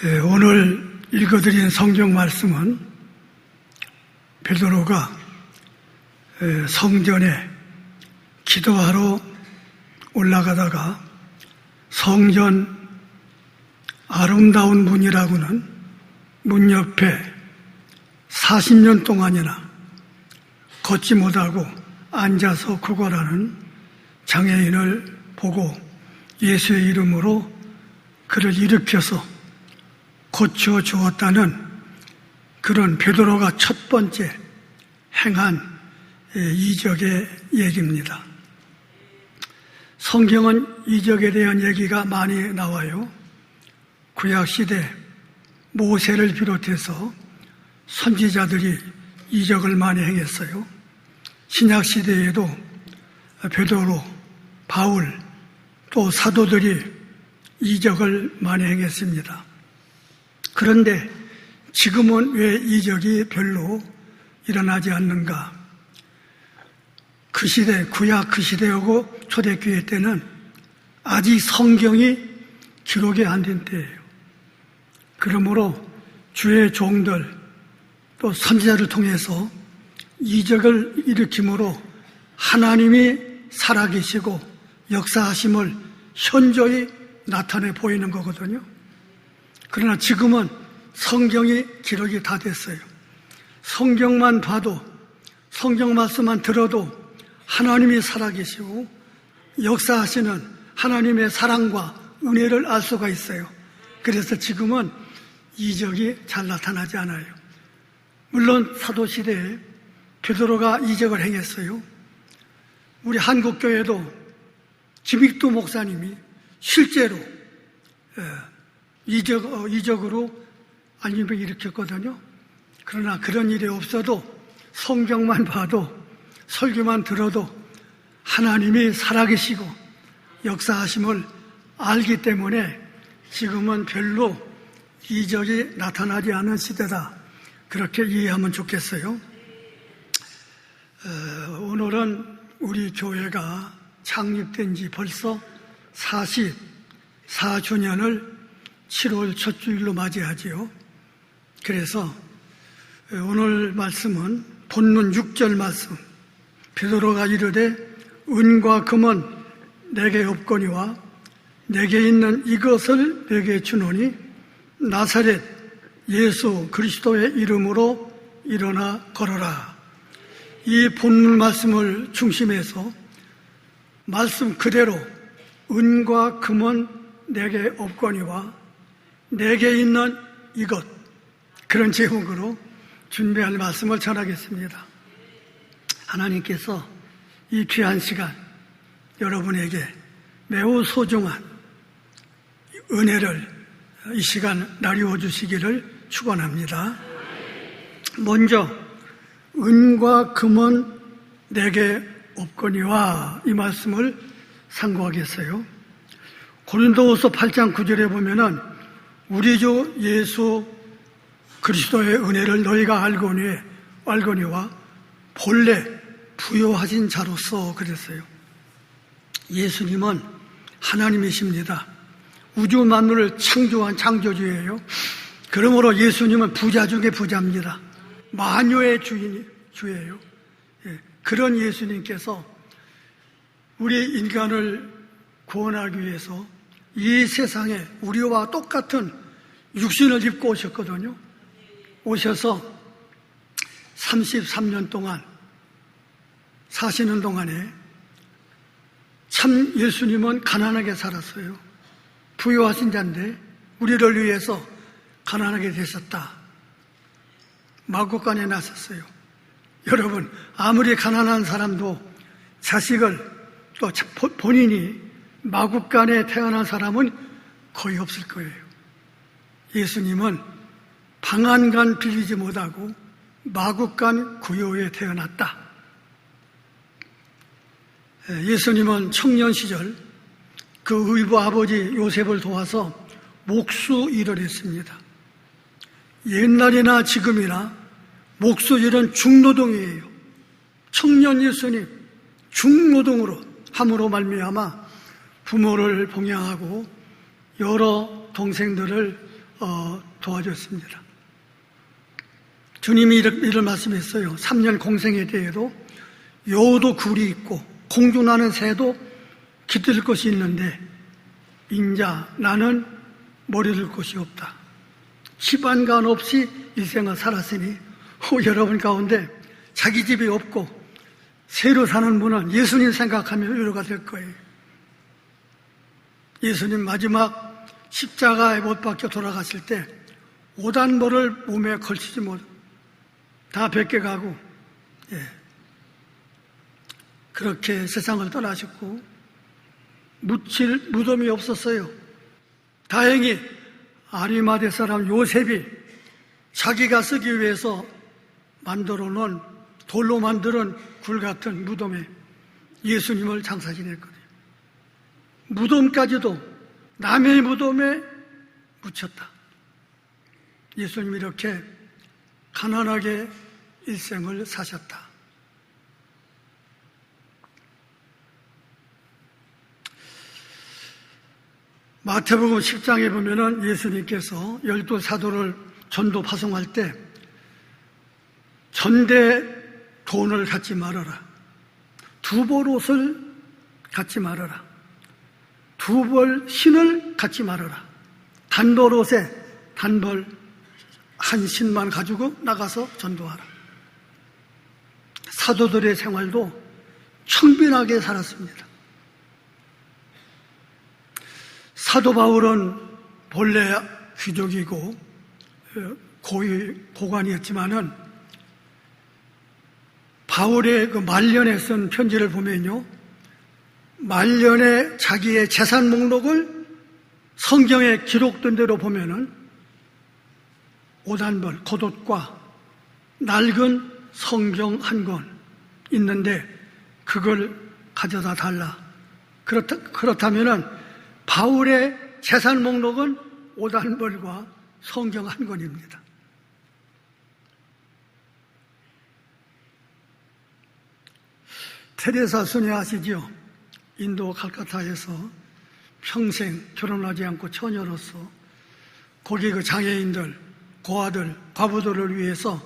오늘 읽어드린 성경 말씀은 베드로가 성전에 기도하러 올라가다가 성전 아름다운 문이라고는 문 옆에 40년 동안이나 걷지 못하고 앉아서 구걸하는 장애인을 보고 예수의 이름으로 그를 일으켜서 고쳐 주었다는 그런 베드로가 첫 번째 행한 이적의 얘기입니다. 성경은 이적에 대한 얘기가 많이 나와요. 구약시대 모세를 비롯해서 선지자들이 이적을 많이 행했어요. 신약시대에도 베드로, 바울, 또 사도들이 이적을 많이 행했습니다. 그런데 지금은 왜 이적이 별로 일어나지 않는가? 그 시대, 구약 그 시대하고 초대교회 때는 아직 성경이 기록이 안 된 때예요. 그러므로 주의 종들 또 선지자를 통해서 이적을 일으킴으로 하나님이 살아계시고 역사하심을 현저히 나타내 보이는 거거든요. 그러나 지금은 성경이 기록이 다 됐어요. 성경만 봐도, 성경 말씀만 들어도 하나님이 살아계시고 역사하시는 하나님의 사랑과 은혜를 알 수가 있어요. 그래서 지금은 이적이 잘 나타나지 않아요. 물론 사도시대에 베드로가 이적을 행했어요. 우리 한국교회도 김익두 목사님이 실제로 이적으로 알림을 일으켰거든요. 그러나 그런 일이 없어도 성경만 봐도 설교만 들어도 하나님이 살아계시고 역사하심을 알기 때문에 지금은 별로 이적이 나타나지 않은 시대다. 그렇게 이해하면 좋겠어요. 오늘은 우리 교회가 창립된 지 벌써 44주년을 7월 첫 주일로 맞이하지요. 그래서 오늘 말씀은 본문 6절 말씀. 베드로가 이르되 은과 금은 내게 없거니와 내게 있는 이것을 내게 주노니 나사렛 예수 그리스도의 이름으로 일어나 걸어라. 이 본문 말씀을 중심해서 말씀 그대로 은과 금은 내게 없거니와 내게 있는 이것, 그런 제목으로 준비할 말씀을 전하겠습니다. 하나님께서 이 귀한 시간 여러분에게 매우 소중한 은혜를 이 시간 나누어 주시기를 축원합니다. 먼저 은과 금은 내게 없거니와 이 말씀을 상고하겠어요. 고린도후서 8장 9절에 보면은 우리 주 예수 그리스도의 은혜를 너희가 알거니와 본래 부요하신 자로서 그랬어요. 예수님은 하나님이십니다. 우주 만물을 창조한 창조주예요. 그러므로 예수님은 부자 중에 부자입니다. 만유의 주예요. 그런 예수님께서 우리 인간을 구원하기 위해서 이 세상에 우리와 똑같은 육신을 입고 오셨거든요. 오셔서 33년 동안 사시는 동안에 참 예수님은 가난하게 살았어요. 부유하신 자인데 우리를 위해서 가난하게 되셨다. 마구간에 나섰어요. 여러분, 아무리 가난한 사람도 자식을 또 본인이 마구간에 태어난 사람은 거의 없을 거예요. 예수님은 방한간 빌리지 못하고 마구간 구요에 태어났다. 예수님은 청년 시절 그 의부 아버지 요셉을 도와서 목수일을 했습니다. 옛날이나 지금이나 목수일은 중노동이에요. 청년 예수님 중노동으로 함으로 말미암아 부모를 봉양하고 여러 동생들을 도와줬습니다. 주님이 이런 말씀했어요. 3년 공생에 대해도 여우도 굴이 있고 공중나는 새도 깃들 곳이 있는데 인자 나는 머리 들 곳이 없다. 시반간 없이 일생을 살았으니 여러분 가운데 자기 집이 없고 새로 사는 분은 예수님 생각하며 위로가 될 거예요. 예수님 마지막 십자가에 못 박혀 돌아가실 때 오단벌을 몸에 걸치지 못, 다 벗겨가고, 그렇게 세상을 떠나셨고, 묻힐 무덤이 없었어요. 다행히 아리마대 사람 요셉이 자기가 쓰기 위해서 만들어 놓은 돌로 만드는 굴 같은 무덤에 예수님을 장사 지냈거든요. 무덤까지도 남의 무덤에 묻혔다. 예수님이 이렇게 가난하게 일생을 사셨다. 마태복음 10장에 보면은 예수님께서 12사도를 전도 파송할 때 전대 돈을 갖지 말아라. 두벌 옷을 갖지 말아라. 두벌 신을 갖지 말아라. 단벌 옷에 단벌 한 신만 가지고 나가서 전도하라. 사도들의 생활도 청빈하게 살았습니다. 사도 바울은 본래 귀족이고 고관이었지만은 바울의 그 말년에 쓴 편지를 보면요, 말년에 자기의 재산 목록을 성경에 기록된 대로 보면은 오단벌, 겉옷과 낡은 성경 한 권 있는데 그걸 가져다 달라. 그렇다면은 바울의 재산 목록은 오단벌과 성경 한 권입니다. 테레사 순회 아시죠? 인도 칼카타에서 평생 결혼하지 않고 처녀로서 거기 그 장애인들, 고아들, 과부들을 위해서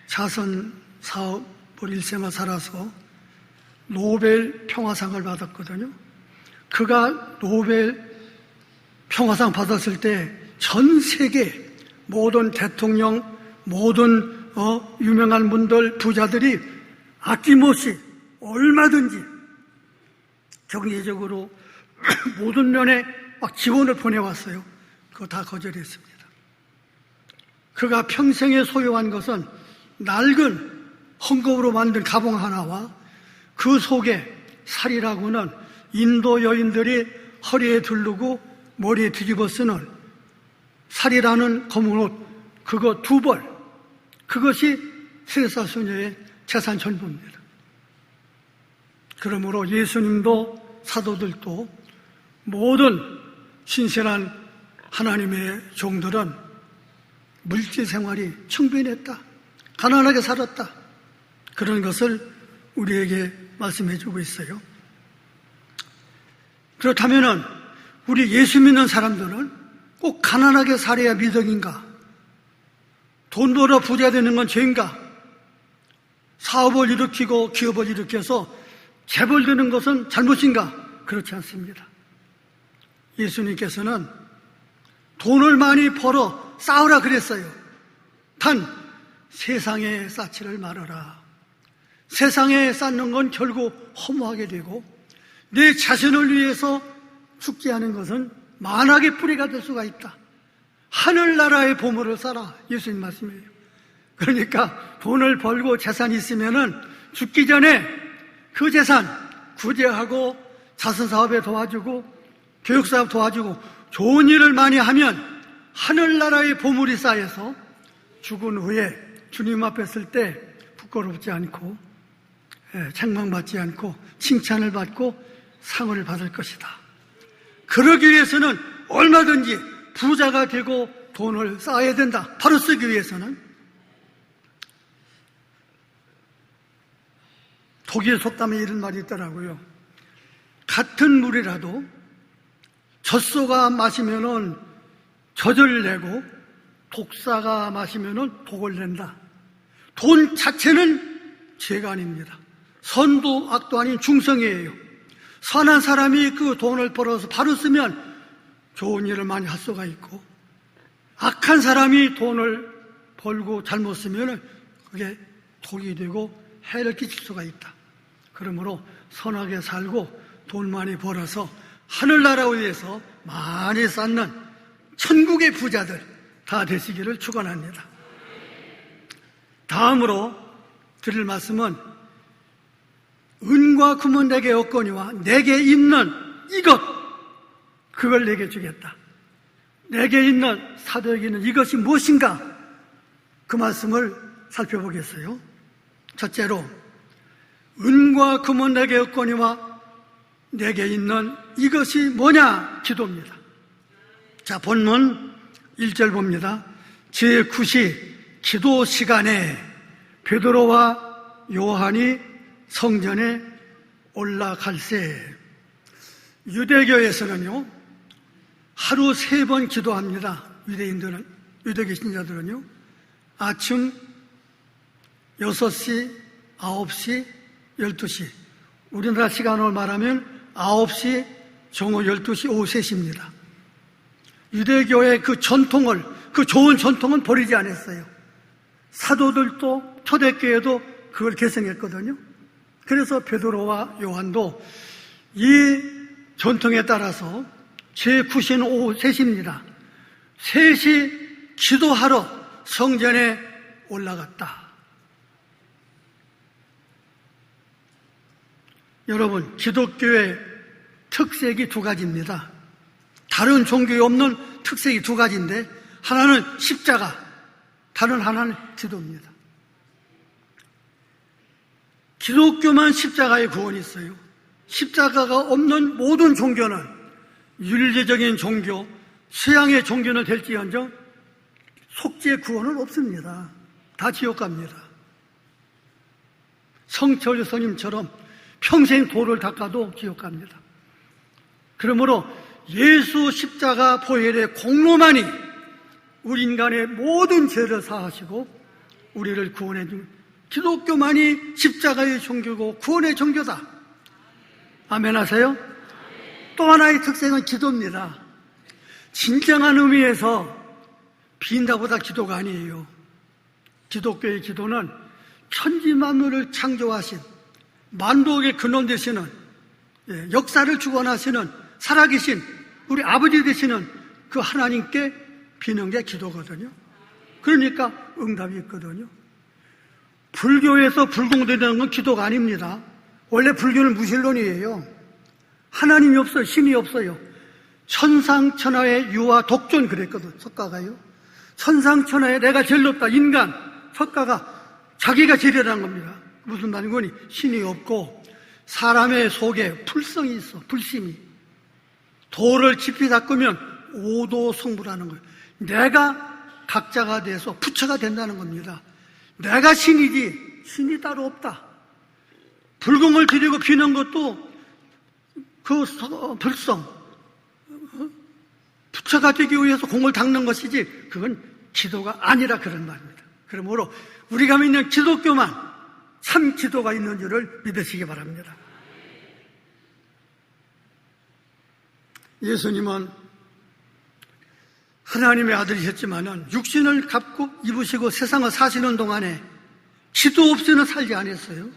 자선 사업을 일생을 살아서 노벨 평화상을 받았거든요. 그가 노벨 평화상 받았을 때 전 세계 모든 대통령, 모든 유명한 분들, 부자들이 아낌없이 얼마든지 경제적으로 모든 면에 막 지원을 보내왔어요. 그거 다 거절했습니다. 그가 평생에 소유한 것은 낡은 헝겊으로 만든 가봉 하나와 그 속에 살이라고는 인도 여인들이 허리에 두르고 머리에 뒤집어 쓰는 살이라는 검은 옷, 그거 2벌, 그것이 테레사 수녀의 재산 전부입니다. 그러므로 예수님도 사도들도 모든 신실한 하나님의 종들은 물질 생활이 청빈했다, 가난하게 살았다, 그런 것을 우리에게 말씀해 주고 있어요. 그렇다면 우리 예수 믿는 사람들은 꼭 가난하게 살아야 미덕인가? 돈 벌어 부자 되는 건 죄인가? 사업을 일으키고 기업을 일으켜서 재벌되는 것은 잘못인가? 그렇지 않습니다. 예수님께서는 돈을 많이 벌어 쌓으라 그랬어요. 단 세상에 쌓지를 말아라. 세상에 쌓는 건 결국 허무하게 되고 내 자신을 위해서 죽지 않은 것은 만악의 뿌리가 될 수가 있다. 하늘나라의 보물을 쌓아, 예수님 말씀이에요. 그러니까 돈을 벌고 재산이 있으면은 죽기 전에 그 재산 구제하고 자선사업에 도와주고 교육사업 도와주고 좋은 일을 많이 하면 하늘나라의 보물이 쌓여서 죽은 후에 주님 앞에 설 때 부끄럽지 않고 책망받지 않고 칭찬을 받고 상을 받을 것이다. 그러기 위해서는 얼마든지 부자가 되고 돈을 쌓아야 된다. 바로 쓰기 위해서는. 독일 속담에 이런 말이 있더라고요. 같은 물이라도 젖소가 마시면은 젖을 내고 독사가 마시면 독을 낸다. 돈 자체는 죄가 아닙니다. 선도 악도 아닌 중성이에요. 선한 사람이 그 돈을 벌어서 바로 쓰면 좋은 일을 많이 할 수가 있고, 악한 사람이 돈을 벌고 잘못 쓰면 그게 독이 되고 해를 끼칠 수가 있다. 그러므로 선하게 살고 돈 많이 벌어서 하늘나라 위에서 많이 쌓는 천국의 부자들 다 되시기를 축원합니다. 다음으로 드릴 말씀은 은과 금은 내게 없거니와 내게 있는 이것, 그걸 내게 주겠다. 내게 있는 사도에게 있는 이것이 무엇인가? 그 말씀을 살펴보겠어요. 첫째로 은과 금은 내게 없거니와 내게 있는 이것이 뭐냐? 기도입니다. 자, 본문 1절 봅니다. 제9시 기도 시간에 베드로와 요한이 성전에 올라갈새. 유대교에서는요, 하루 3번 기도합니다. 유대인들은, 유대교 신자들은요, 아침 6시, 9시, 12시. 우리나라 시간으로 말하면 9시, 정오 12시, 오후 3시입니다. 유대교의 그 전통을, 그 좋은 전통은 버리지 않았어요. 사도들도 초대교회도 그걸 계승했거든요. 그래서 베드로와 요한도 이 전통에 따라서 제9시는 오후 3시입니다. 3시 기도하러 성전에 올라갔다. 여러분, 기독교의 특색이 2가지입니다. 다른 종교에 없는 특색이 2가지인데, 하나는 십자가, 다른 하나는 기도입니다. 기독교만 십자가의 구원이 있어요. 십자가가 없는 모든 종교는, 윤리적인 종교, 서양의 종교는 될지언정 속죄 구원은 없습니다. 다 지옥 갑니다. 성철 스님처럼 평생 도를 닦아도 지옥 갑니다. 그러므로 예수 십자가 보혈의 공로만이 우리 인간의 모든 죄를 사하시고 우리를 구원해 준, 기독교만이 십자가의 종교고 구원의 종교다. 아멘 하세요? 또 하나의 특색은 기도입니다. 진정한 의미에서 빈다보다 기도가 아니에요. 기독교의 기도는 천지 만물을 창조하신, 만국의 근원 되시는, 역사를 주관하시는 살아계신 우리 아버지 되시는 그 하나님께 비는 게 기도거든요. 그러니까 응답이 있거든요. 불교에서 불공되는 건 기도가 아닙니다. 원래 불교는 무신론이에요. 하나님이 없어요. 신이 없어요. 천상천하의 유아 독존 그랬거든, 석가가요. 천상천하에 내가 제일 높다. 인간, 석가가 자기가 제일이라는 겁니다. 무슨 말이니? 신이 없고 사람의 속에 불성이 있어, 불심이. 도를 깊이 닦으면 오도성부라는 거예요. 내가 각자가 돼서 부처가 된다는 겁니다. 내가 신이지 신이 따로 없다. 불공을 드리고 비는 것도 그 불성, 부처가 되기 위해서 공을 닦는 것이지 그건 기도가 아니라 그런 말입니다. 그러므로 우리가 믿는 기독교만 참 기도가 있는 줄을 믿으시기 바랍니다. 예수님은 하나님의 아들이셨지만은 육신을 갖고 입으시고 세상을 사시는 동안에 기도 없이는 살지 않았어요.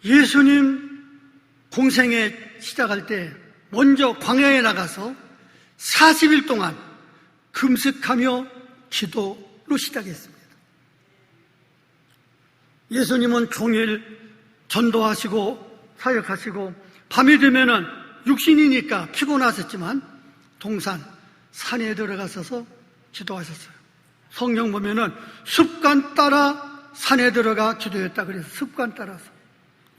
예수님 공생에 시작할 때 먼저 광야에 나가서 40일 동안 금식하며 기도로 시작했습니다. 예수님은 종일 전도하시고 사역하시고 밤이 되면은 육신이니까 피곤하셨지만 동산, 산에 들어가셔서 기도하셨어요. 성경 보면은 습관 따라 산에 들어가 기도했다 그래서 습관 따라서.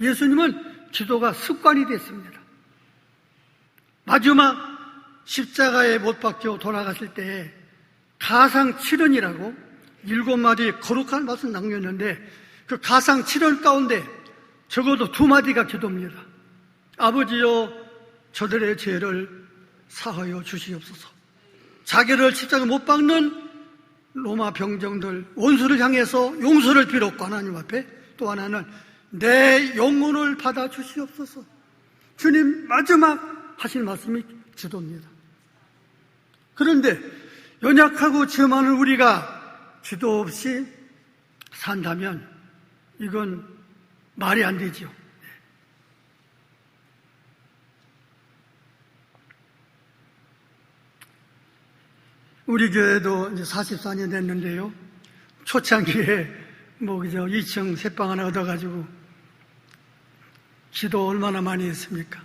예수님은 기도가 습관이 됐습니다. 마지막 십자가에 못 박혀 돌아가실 때 가상 7원이라고 7마디 거룩한 말씀 남겼는데 그 가상 7원 가운데 적어도 2마디가 기도입니다. 아버지여 저들의 죄를 사하여 주시옵소서. 자기를 십자가에 못 박는 로마 병정들 원수를 향해서 용서를 빌었고 하나님 앞에 또 하나는 내 영혼을 받아 주시옵소서. 주님 마지막 하신 말씀이 기도입니다. 그런데 연약하고 죄 많은 우리가 기도 없이 산다면 이건 말이 안 되죠. 우리 교회도 이제 44년 됐는데요. 초창기에 그저 2층 새방 하나 얻어가지고 기도 얼마나 많이 했습니까?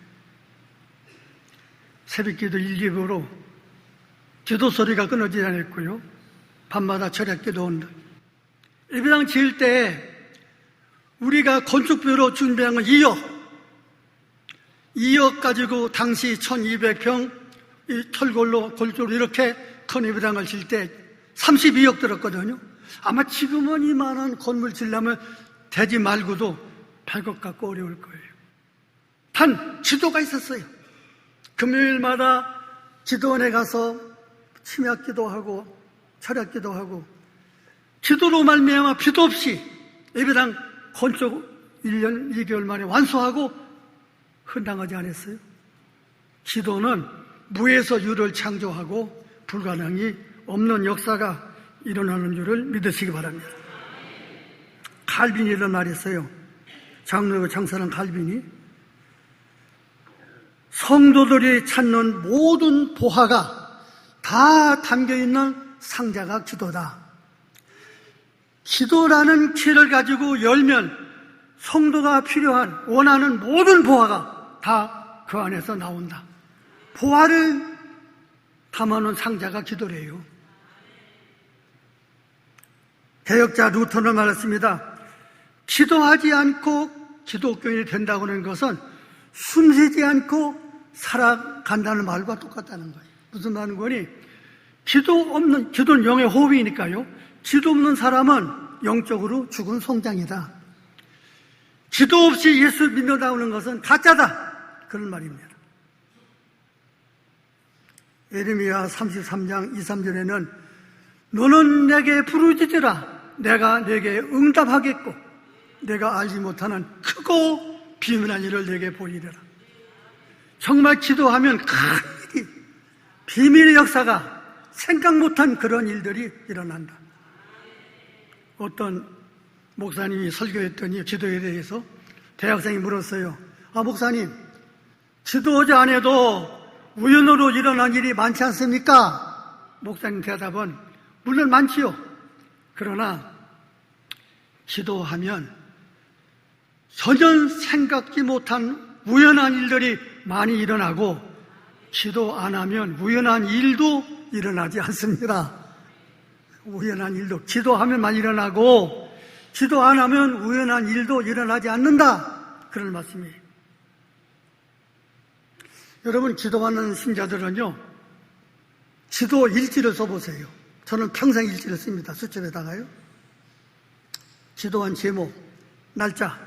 새벽기도 1기부로 기도 소리가 끊어지지 않았고요. 밤마다 철학기도 온다. 예배당 지을 때 우리가 건축비로 준비한 건 2억 가지고 당시 1200평 이 철골로 골조로 이렇게 큰 예배당을 지을 때 32억 들었거든요. 아마 지금은 이만한 건물 지으려면 되지 말고도 할 것 같고 어려울 거예요. 단 기도가 있었어요. 금요일마다 기도원에 가서 침약 기도하고 철학 기도하고 기도로 말미암아 비도 없이 예배당 건축 1년 2개월 만에 완수하고 헌당하지 않았어요. 기도는 무에서 유를 창조하고 불가능이 없는 역사가 일어나는 줄을 믿으시기 바랍니다. 칼빈이 이런 말이 있어요. 장로교 장사는 칼빈이 성도들이 찾는 모든 보화가 다 담겨있는 상자가 기도다. 기도라는 키를 가지고 열면 성도가 필요한 원하는 모든 보화가 다 그 안에서 나온다. 보화를 담아놓은 상자가 기도래요. 개혁자 루터는 말했습니다. 기도하지 않고 기독교인이 된다고 하는 것은 숨쉬지 않고 살아간다는 말과 똑같다는 거예요. 무슨 말인 거니? 기도는 영의 호흡이니까요. 기도 없는 사람은 영적으로 죽은 송장이다. 기도 없이 예수 믿는다고 하는 것은 가짜다. 그런 말입니다. 예레미야 33장 2, 3절에는 너는 내게 부르짖으라 내가 내게 응답하겠고 내가 알지 못하는 크고 비밀한 일을 내게 보이리라. 정말 기도하면 큰 일이 비밀의 역사가 생각 못한 그런 일들이 일어난다. 어떤 목사님이 설교했더니 기도에 대해서 대학생이 물었어요. 목사님 기도하지 않아도 우연으로 일어난 일이 많지 않습니까? 목사님 대답은 물론 많지요. 그러나 기도하면 전혀 생각지 못한 우연한 일들이 많이 일어나고 기도 안 하면 우연한 일도 일어나지 않습니다. 우연한 일도 기도하면만 일어나고 기도 안 하면 우연한 일도 일어나지 않는다. 그런 말씀이에요. 여러분 기도하는 신자들은요 기도 일지를 써보세요. 저는 평생 일지를 씁니다. 수첩에다가요. 기도한 제목, 날짜,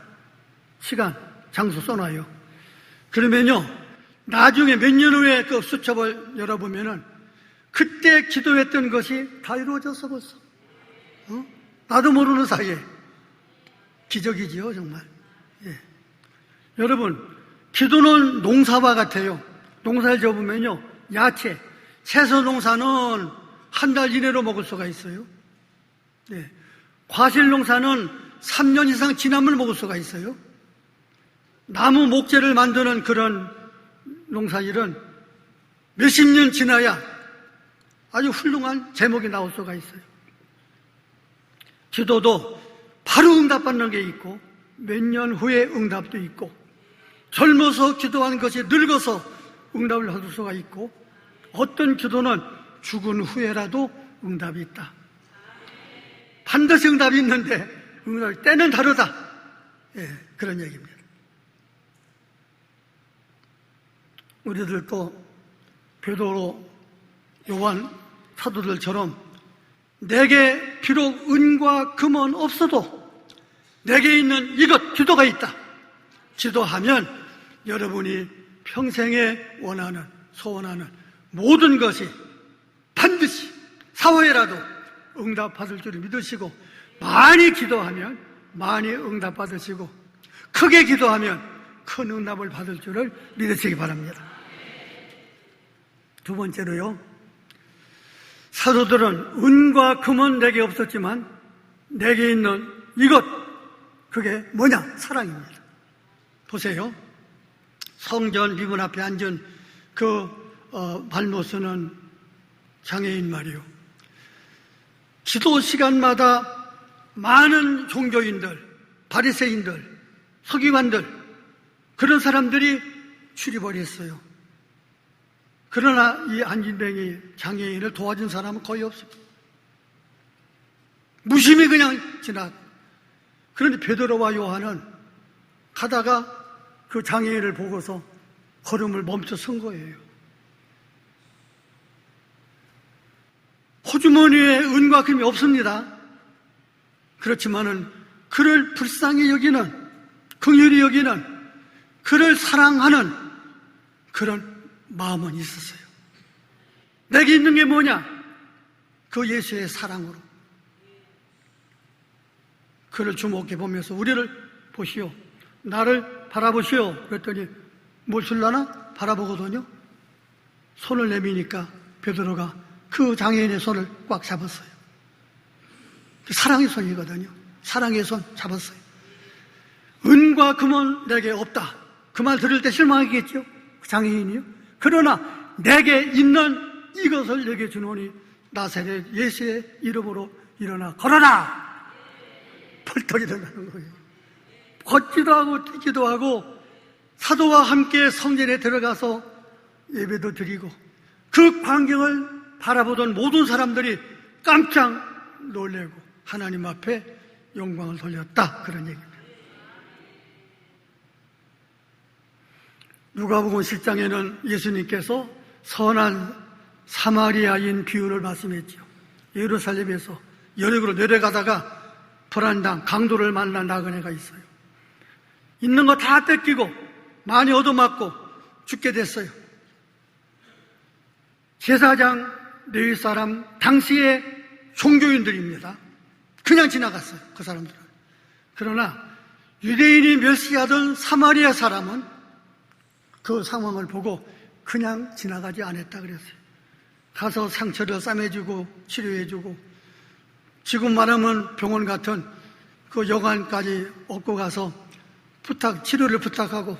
시간, 장소 써놔요. 그러면요 나중에 몇 년 후에 그 수첩을 열어보면은 그때 기도했던 것이 다 이루어졌어 벌써. 나도 모르는 사이에. 기적이지요 정말. 예. 여러분 기도는 농사와 같아요. 농사를 접으면요 야채, 채소 농사는 한 달 이내로 먹을 수가 있어요. 네. 과실 농사는 3년 이상 지나면 먹을 수가 있어요. 나무 목재를 만드는 그런 농사일은 몇십 년 지나야 아주 훌륭한 제목이 나올 수가 있어요. 기도도 바로 응답받는 게 있고 몇 년 후에 응답도 있고 젊어서 기도하는 것이 늙어서 응답을 받을 수가 있고 어떤 기도는 죽은 후에라도 응답이 있다. 반드시 응답이 있는데 응답이 때는 다르다. 예, 그런 얘기입니다. 우리들도 베드로, 요한 사도들처럼 내게 비록 은과 금은 없어도 내게 있는 이것 기도가 있다. 기도하면 여러분이 평생에 원하는 소원하는 모든 것이 반드시 사후에라도 응답받을 줄을 믿으시고, 많이 기도하면 많이 응답받으시고, 크게 기도하면 큰 응답을 받을 줄을 믿으시기 바랍니다. 두 번째로요, 사도들은 은과 금은 내게 없었지만 내게 있는 이것, 그게 뭐냐? 사랑입니다. 보세요. 성전 미문 앞에 앉은 발모스는 장애인 말이요, 기도 시간마다 많은 종교인들, 바리새인들, 서기관들, 그런 사람들이 출입을 했어요. 그러나 이 안진뱅이 장애인을 도와준 사람은 거의 없습니다. 무심히 그냥 그런데 베드로와 요한은 가다가 그 장애인을 보고서 걸음을 멈춰 선 거예요. 호주머니에 은과 금이 없습니다. 그렇지만은 그를 불쌍히 여기는, 긍휼히 여기는, 그를 사랑하는 그런 마음은 있었어요. 내게 있는 게 뭐냐? 그 예수의 사랑으로 그를 주목해 보면서 우리를 보시오, 나를 바라보시오. 그랬더니 뭘 줄라나? 바라보거든요. 손을 내미니까 베드로가 그 장애인의 손을 꽉 잡았어요. 사랑의 손이거든요. 사랑의 손 잡았어요. 은과 금은 내게 없다. 그 말 들을 때 실망하겠죠? 장애인이요. 그러나 내게 있는 이것을 내게 주노니 나사렛 예수의 이름으로 일어나 걸어라. 펄떡 일어나는 거예요. 걷지도 하고 뛰기도 하고 사도와 함께 성전에 들어가서 예배도 드리고, 그 광경을 바라보던 모든 사람들이 깜짝 놀래고 하나님 앞에 영광을 돌렸다. 그런 얘기입니다. 누가복음 10장에는 예수님께서 선한 사마리아인 비유를 말씀했죠. 예루살렘에서 여리고로 내려가다가 불안당 강도를 만난 나그네가 있어요. 있는 거 다 뺏기고 많이 얻어맞고 죽게 됐어요. 제사장 레위 사람, 당시의 종교인들입니다. 그냥 지나갔어요, 그 사람들은. 그러나 유대인이 멸시하던 사마리아 사람은 그 상황을 보고 그냥 지나가지 않았다 그랬어요. 가서 상처를 싸매주고 치료해주고, 지금 말하면 병원 같은 그 여관까지 업고 가서 치료를 부탁하고,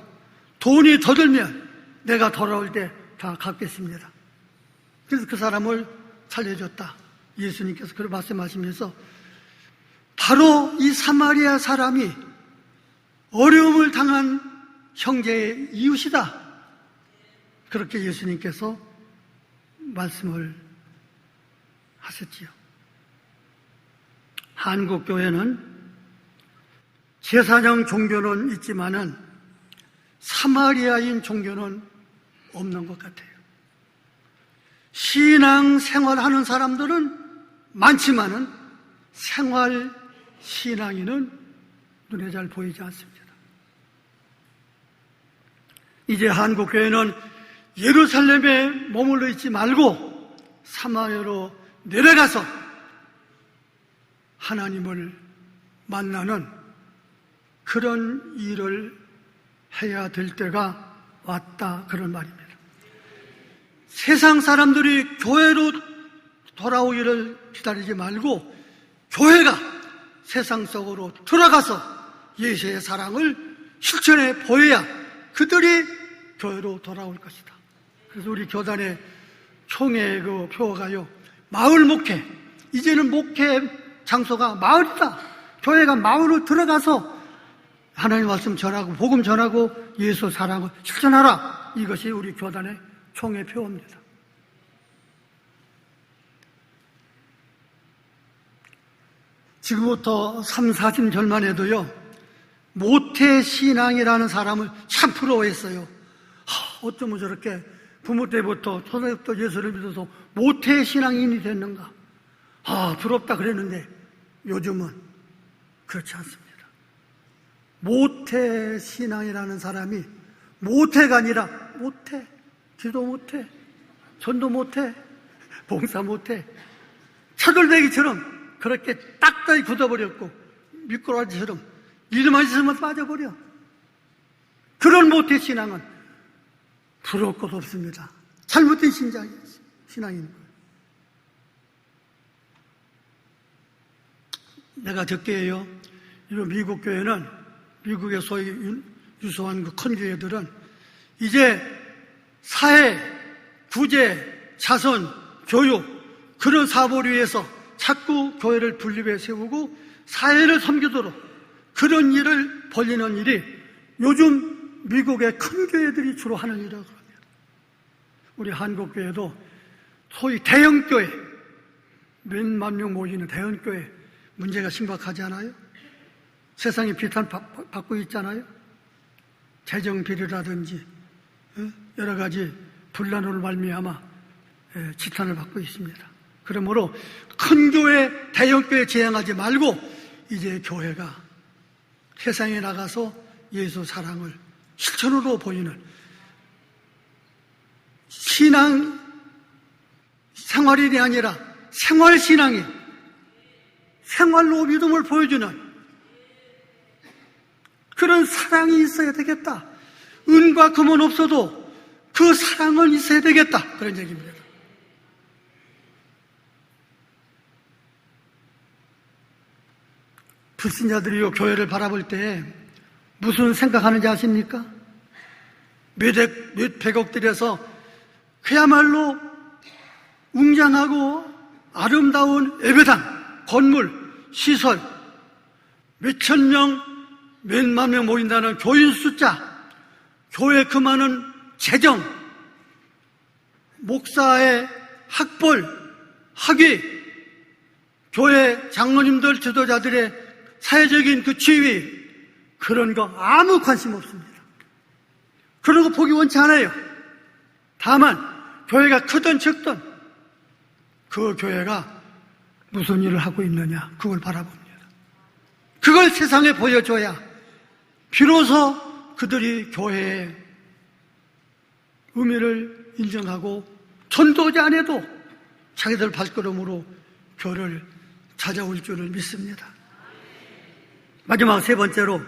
돈이 더 들면 내가 돌아올 때 다 갚겠습니다. 그래서 그 사람을 살려줬다. 예수님께서 그렇게 말씀하시면서 바로 이 사마리아 사람이 어려움을 당한 형제의 이웃이다. 그렇게 예수님께서 말씀을 하셨지요. 한국교회는 제사장 종교는 있지만은 사마리아인 종교는 없는 것 같아요. 신앙 생활하는 사람들은 많지만은 생활 신앙인은 눈에 잘 보이지 않습니다. 이제 한국교회는 예루살렘에 머물러 있지 말고 사마리아로 내려가서 하나님을 만나는 그런 일을 해야 될 때가 왔다, 그런 말입니다. 세상 사람들이 교회로 돌아오기를 기다리지 말고 교회가 세상 속으로 들어가서 예수의 사랑을 실천해 보여야 그들이 교회로 돌아올 것이다. 그래서 우리 교단의 총회 그 표어가요, 마을 목회. 이제는 목회 장소가 마을이다. 교회가 마을로 들어가서 하나님 말씀 전하고 복음 전하고 예수 사랑을 실천하라. 이것이 우리 교단의 총회 표어입니다. 지금부터 3, 40절만 해도요, 모태신앙이라는 사람을 참 부러워했어요. 어쩌면 저렇게 부모 때부터 초등학교 예수를 믿어서 모태신앙인이 됐는가. 부럽다 그랬는데 요즘은 그렇지 않습니다. 모태신앙이라는 사람이 모태가 아니라 기도 못해, 전도 못해, 봉사 못해. 차돌배기처럼 그렇게 딱딱이 굳어버렸고 미꾸라지처럼 이름만 있으면 빠져버려. 그런 모태 신앙은 부러울 것 없습니다. 잘못된 신앙인 거예요. 내가 듣기에요, 이런 미국 교회는, 미국의 소위 유소한 그 큰 교회들은 이제 사회, 구제, 자선, 교육, 그런 사업을 위해서 자꾸 교회를 분립해 세우고 사회를 섬기도록 그런 일을 벌리는 일이 요즘 미국의 큰 교회들이 주로 하는 일이라고 합니다. 우리 한국교회도 소위 대형교회, 몇만 명 모이는 대형교회 문제가 심각하지 않아요? 세상이 비판받고 있잖아요? 재정 비리라든지 여러 가지 분란으로 말미암아 지탄을 받고 있습니다. 그러므로 큰 교회, 대형교회 제한하지 말고 이제 교회가 세상에 나가서 예수 사랑을 실천으로 보이는 신앙 생활이 아니라 생활신앙이 생활로 믿음을 보여주는 그런 사랑이 있어야 되겠다. 은과 금은 없어도 그 사랑은 있어야 되겠다. 그런 얘기입니다. 불신자들이 교회를 바라볼 때 무슨 생각하는지 아십니까? 몇백억 들여서 그야말로 웅장하고 아름다운 예배당, 건물, 시설, 몇천 명, 몇만 명 모인다는 교인 숫자, 교회 그 많은 재정, 목사의 학벌, 학위, 교회 장로님들, 지도자들의 사회적인 그 지위, 그런 거 아무 관심 없습니다. 그런 거 보기 원치 않아요. 다만 교회가 크든 적든 그 교회가 무슨 일을 하고 있느냐, 그걸 바라봅니다. 그걸 세상에 보여줘야 비로소 그들이 교회의 의미를 인정하고 전도자 안 해도 자기들 발걸음으로 교회를 찾아올 줄을 믿습니다. 마지막 세 번째로,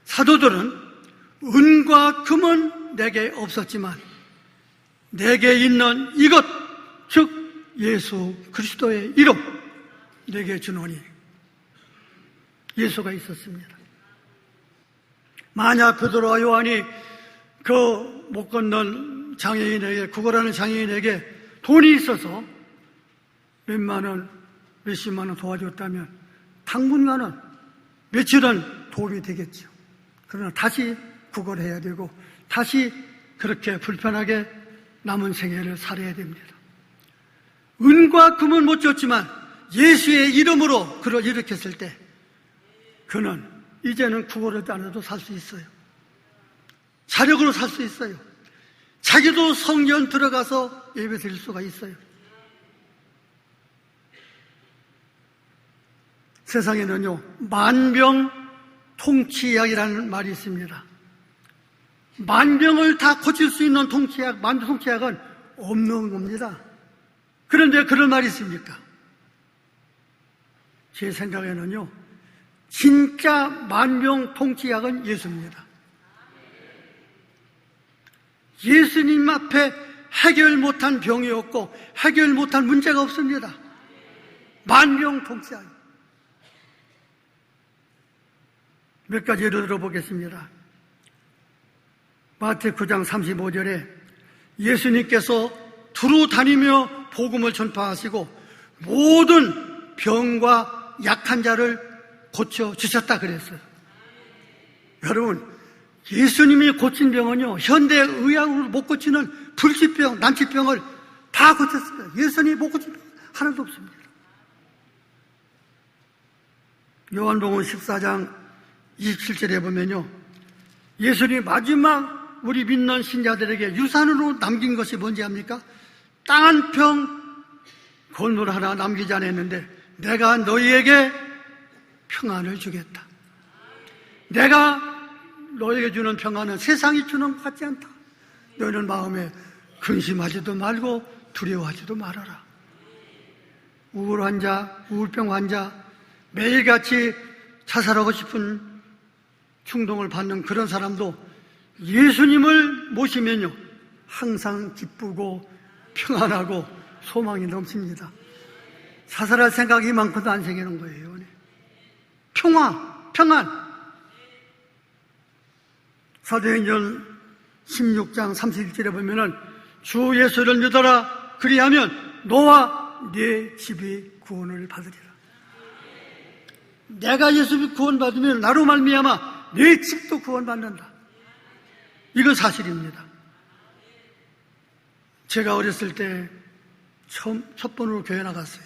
사도들은 은과 금은 내게 없었지만 내게 있는 이것, 즉 예수 그리스도의 이름 내게 주노니, 예수가 있었습니다. 만약 베드로와 요한이 그 못 걷는 장애인에게, 구걸하는 장애인에게 돈이 있어서 몇만 원, 몇십만 원 도와줬다면 당분간은 며칠은 도움이 되겠죠. 그러나 다시 구걸해야 되고 다시 그렇게 불편하게 남은 생애를 살아야 됩니다. 은과 금은 못 줬지만 예수의 이름으로 그를 일으켰을 때 그는 이제는 구걸하지 않아도 살 수 있어요. 자력으로 살 수 있어요. 자기도 성전 들어가서 예배 드릴 수가 있어요. 세상에는요, 만병통치약이라는 말이 있습니다. 만병을 다 고칠 수 있는 통치약, 만병통치약은 없는 겁니다. 그런데 그런 말이 있습니까? 제 생각에는요, 진짜 만병통치약은 예수입니다. 예수님 앞에 해결 못한 병이 없고 해결 못한 문제가 없습니다. 만병통치약. 몇 가지 예를 들어보겠습니다. 마태복음 9장 35절에 예수님께서 두루 다니며 복음을 전파하시고 모든 병과 약한 자를 고쳐주셨다 그랬어요. 여러분, 예수님이 고친 병은요, 현대의학으로 못 고치는 불치병, 난치병을 다 고쳤어요. 예수님이 못 고친 병 하나도 없습니다. 요한복음 14장 27절에 보면요, 예수님이 마지막 우리 믿는 신자들에게 유산으로 남긴 것이 뭔지 압니까? 땅 한 평, 건물 하나 남기지 않았는데 내가 너희에게 평안을 주겠다. 내가 너에게 주는 평안은 세상이 주는 것 같지 않다. 너희는 마음에 근심하지도 말고 두려워하지도 말아라. 우울병 환자, 매일같이 자살하고 싶은 충동을 받는 그런 사람도 예수님을 모시면요, 항상 기쁘고 평안하고 소망이 넘칩니다. 자살할 생각이 많고도 안 생기는 거예요. 평안. 사도행전 16장 31절에 보면은 주 예수를 믿어라. 그리하면 너와 네 집이 구원을 받으리라. 내가 예수를 구원받으면 나로 말미암아 네 집도 구원받는다. 이건 사실입니다. 제가 어렸을 때 첫 번으로 교회 나갔어요.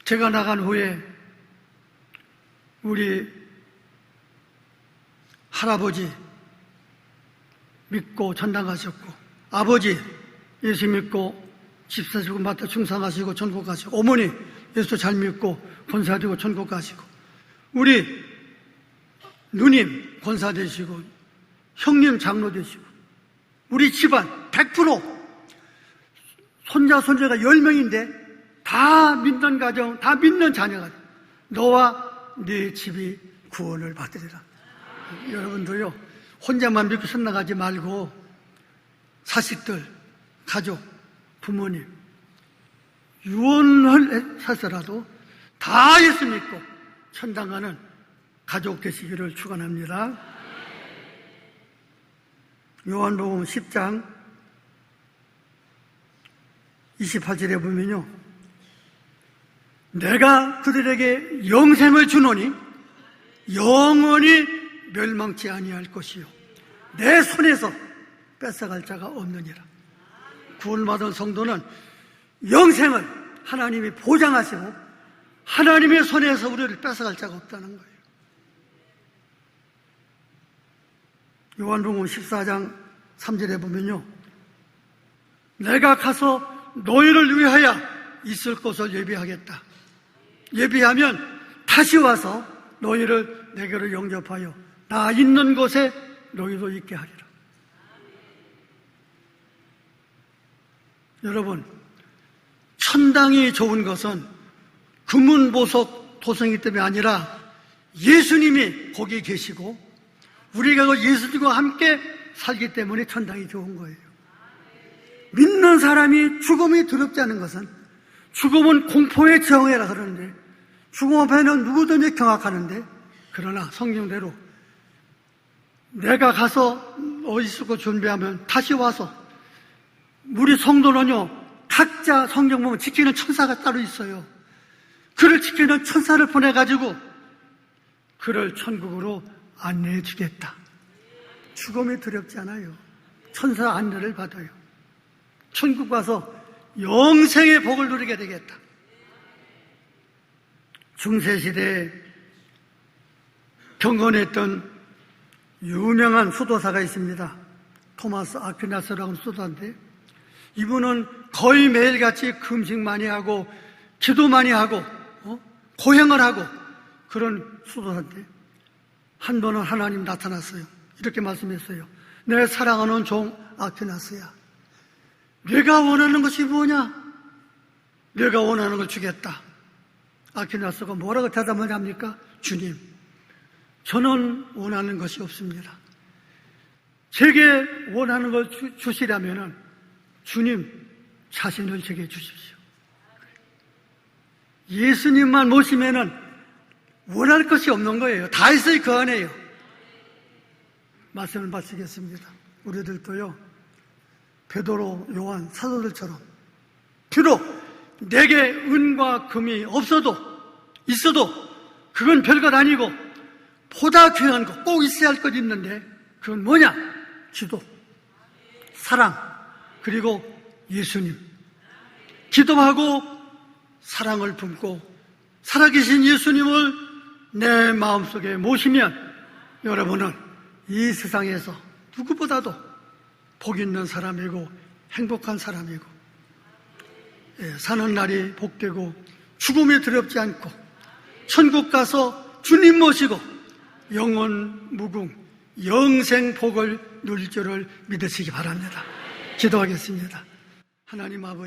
제가 나간 후에 우리 할아버지 믿고 전당 가셨고, 아버지 예수 믿고 집 사시고 마타 충성하시고 전국 가시고, 어머니 예수 잘 믿고 권사되고 전국 가시고, 우리 누님 권사 되시고 형님 장로 되시고, 우리 집안 100% 손자 손자가 10명인데 다 믿는 가정, 다 믿는 자녀가 돼. 너와 네 집이 구원을 받으리라. 여러분도요, 혼자만 믿고 선나가지 말고 자식들, 가족, 부모님 유언을 해서라도 다 예수 믿고 천당 가는 가족 되시기를 축원합니다. 요한복음 10장 28절에 보면요, 내가 그들에게 영생을 주노니 영원히 멸망치 아니할 것이요 내 손에서 뺏어갈 자가 없느니라. 구원받은 성도는 영생을 하나님이 보장하시고 하나님의 손에서 우리를 뺏어갈 자가 없다는 거예요. 요한복음 14장 3절에 보면요, 내가 가서 너희를 위하여 있을 곳을 예비하겠다. 예비하면 다시 와서 너희를 내게로 영접하여 나 있는 곳에 너희도 있게 하리라. 여러분, 천당이 좋은 것은 금은보석 도성이기 때문에 아니라 예수님이 거기 계시고 우리가 그 예수님과 함께 살기 때문에 천당이 좋은 거예요. 믿는 사람이 죽음이 두렵지 않은 것은, 죽음은 공포의 정해라 그러는데, 죽음 앞에는 누구든지 경악하는데, 그러나 성경대로 내가 가서 어디 쓰고 준비하면 다시 와서, 우리 성도는요, 각자 성경 보면 지키는 천사가 따로 있어요. 그를 지키는 천사를 보내가지고 그를 천국으로 안내해 주겠다. 죽음이 두렵지 않아요. 천사 안내를 받아요. 천국 가서 영생의 복을 누리게 되겠다. 중세시대에 경건했던 유명한 수도사가 있습니다. 토마스 아퀴나스라는 수도사인데, 이분은 거의 매일같이 금식 많이 하고 기도 많이 하고 고행을 하고 그런 수도사인데, 한 번은 하나님 나타났어요. 이렇게 말씀했어요. 내 사랑하는 종 아퀴나스야, 내가 원하는 것이 뭐냐? 내가 원하는 걸 주겠다. 아퀴나스가 뭐라고 대답을 합니까? 주님, 저는 원하는 것이 없습니다. 제게 원하는 걸 주시려면 주님 자신을 제게 주십시오. 예수님만 모시면은 원할 것이 없는 거예요. 다 있어요, 그 안에요. 말씀을 마치겠습니다. 우리들도요, 베드로, 요한, 사도들처럼 비록 내게 은과 금이 있어도 그건 별것 아니고 보다 귀한 것, 꼭 있어야 할 것 있는데, 그건 뭐냐? 기도, 사랑, 그리고 예수님. 기도하고 사랑을 품고 살아계신 예수님을 내 마음속에 모시면 여러분은 이 세상에서 누구보다도 복 있는 사람이고 행복한 사람이고, 사는 날이 복되고 죽음이 두렵지 않고 천국 가서 주님 모시고 영원 무궁 영생 복을 누릴 줄을 믿으시기 바랍니다. 기도하겠습니다. 하나님 아버지,